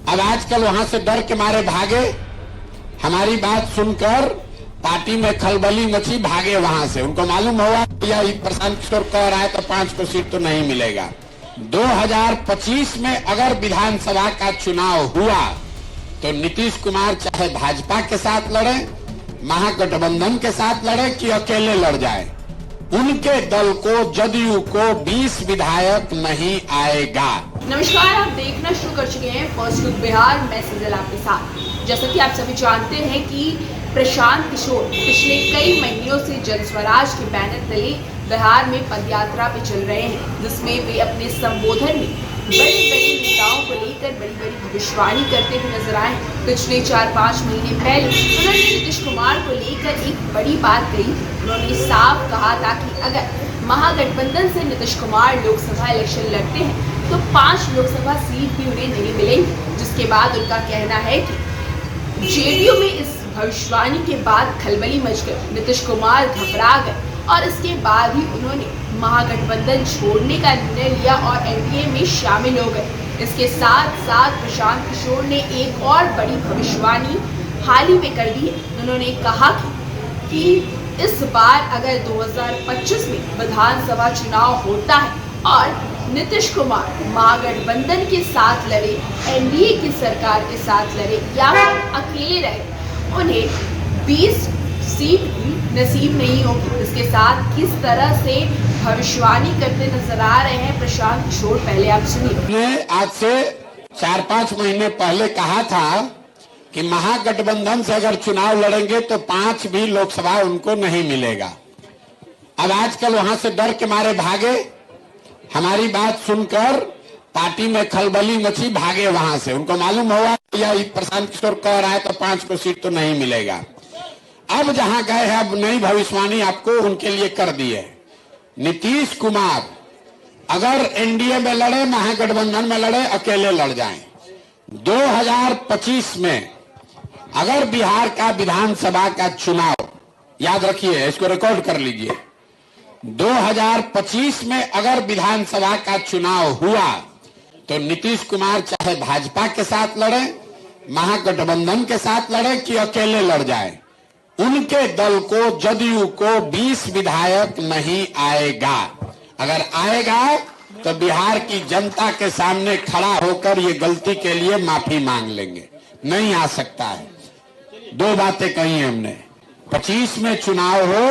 अब आजकल वहां से डर के मारे भागे, हमारी बात सुनकर पार्टी में खलबली मची, भागे वहां से। उनको मालूम हुआ या प्रशांत किशोर कह रहा है तो 5 को सीट तो नहीं मिलेगा। 2025 में अगर विधानसभा का चुनाव हुआ तो नीतीश कुमार चाहे भाजपा के साथ लड़े, महागठबंधन के साथ लड़े कि अकेले लड़ जाए, उनके दल को, जदयू को 20 विधायक नहीं आएगा। नमस्कार, आप देखना शुरू कर चुके हैं फर्स्ट लुक बिहार। मैं सिंजल आपके साथ। जैसा कि आप सभी जानते हैं कि प्रशांत किशोर पिछले कई महीनों से जन स्वराज के बैनर तले बिहार में पदयात्रा पे चल रहे हैं, जिसमें वे अपने संबोधन में बड़े बड़े नेताओं को लेकर बड़ी बड़ी भविष्यवाणी करते हुए नजर आए। पिछले 4-5 महीने पहले उन्होंने नीतीश कुमार को लेकर एक बड़ी बात कही। उन्होंने साफ कहा था कि अगर महागठबंधन से नीतीश कुमार लोकसभा इलेक्शन लड़ते हैं तो 5 लोकसभा सीट भी उन्हें नहीं मिलेंगी। जिसके बाद उनका कहना है कि जेडीयू में इस भविष्यवाणी के बाद खलबली मच गई, नीतीश कुमार घबरा गए और इसके बाद ही उन्होंने महागठबंधन छोड़ने का निर्णय लिया और एनडीए में शामिल हो गए। इसके साथ साथ प्रशांत किशोर ने एक और बड़ी भविष्यवाणी हाल ही में कर दी है। उन्होंने कहा कि इस बार अगर 2025 में विधानसभा चुनाव होता है और नीतीश कुमार महागठबंधन के साथ लड़े, एनडीए की सरकार के साथ लड़े या अकेले रहे, उन्हें 20 सीट भी नसीब नहीं होगी। इसके साथ किस तरह से भविष्यवाणी करते नजर आ रहे हैं प्रशांत किशोर, पहले आप सुनिए। आज से 4-5 महीने पहले कहा था कि महागठबंधन से अगर चुनाव लड़ेंगे तो 5 भी लोकसभा उनको नहीं मिलेगा। अब आजकल वहां से डर के मारे भागे, हमारी बात सुनकर पार्टी में खलबली मची, भागे वहां से। उनको मालूम हुआ या प्रशांत किशोर कह रहा है तो 5 को सीट तो नहीं मिलेगा। अब जहां गए हैं, अब नई भविष्यवाणी आपको उनके लिए कर दी है। नीतीश कुमार अगर एनडीए में लड़े, महागठबंधन में लड़े, अकेले लड़ जाएं। 2025 में अगर बिहार का विधानसभा का चुनाव, याद रखिए, इसको रिकॉर्ड कर लीजिए, 2025 में अगर विधानसभा का चुनाव हुआ तो नीतीश कुमार चाहे भाजपा के साथ लड़े, महागठबंधन के साथ लड़े कि अकेले लड़ जाए, उनके दल को, जदयू को 20 विधायक नहीं आएगा। अगर आएगा तो बिहार की जनता के सामने खड़ा होकर ये गलती के लिए माफी मांग लेंगे। नहीं आ सकता है। 2 बातें कही हमने, 25 में चुनाव हो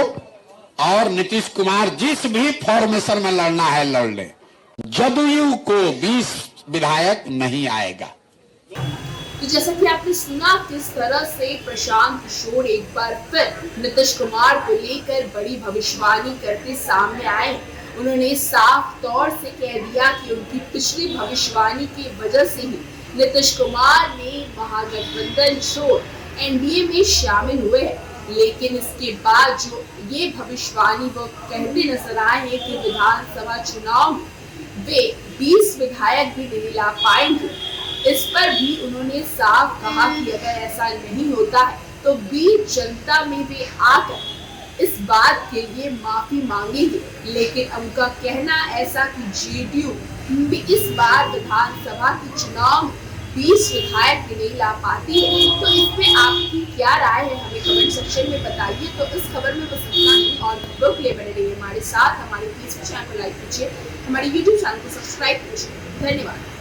और नीतीश कुमार जिस भी फॉर्मेशन में लड़ना है लड़ ले, जदयू को 20 विधायक नहीं आएगा। तो जैसा कि आपने सुना किस तरह से प्रशांत किशोर एक बार फिर नीतीश कुमार को लेकर बड़ी भविष्यवाणी करते सामने आए। उन्होंने साफ तौर से कह दिया कि उनकी पिछली भविष्यवाणी की वजह से ही नीतीश कुमार ने महागठबंधन छोड़ एनडीए में शामिल हुए हैं। लेकिन इसके बाद जो ये भविष्यवाणी वो कहते नजर आए हैं कि विधानसभा चुनाव में वे 20 विधायक भी नहीं ला पाएंगे, इस पर भी उन्होंने साफ कहा कि अगर ऐसा नहीं होता है तो बीच जनता में वे आकर इस बात के लिए माफी मांगेंगे। लेकिन उनका कहना ऐसा कि जेडीयू भी इस बार विधानसभा के चुनाव 20 विधायक भी नहीं ला पाती है। तो इसमें आपकी क्या राय है, हमें कमेंट सेक्शन में बताइए। तो इस खबर में बस इतना ही, और वीडियो के लिए बने रहिए हमारे साथ। हमारे फेसबुक चैनल को लाइक कीजिए, हमारे यूट्यूब चैनल को सब्सक्राइब कीजिए। धन्यवाद।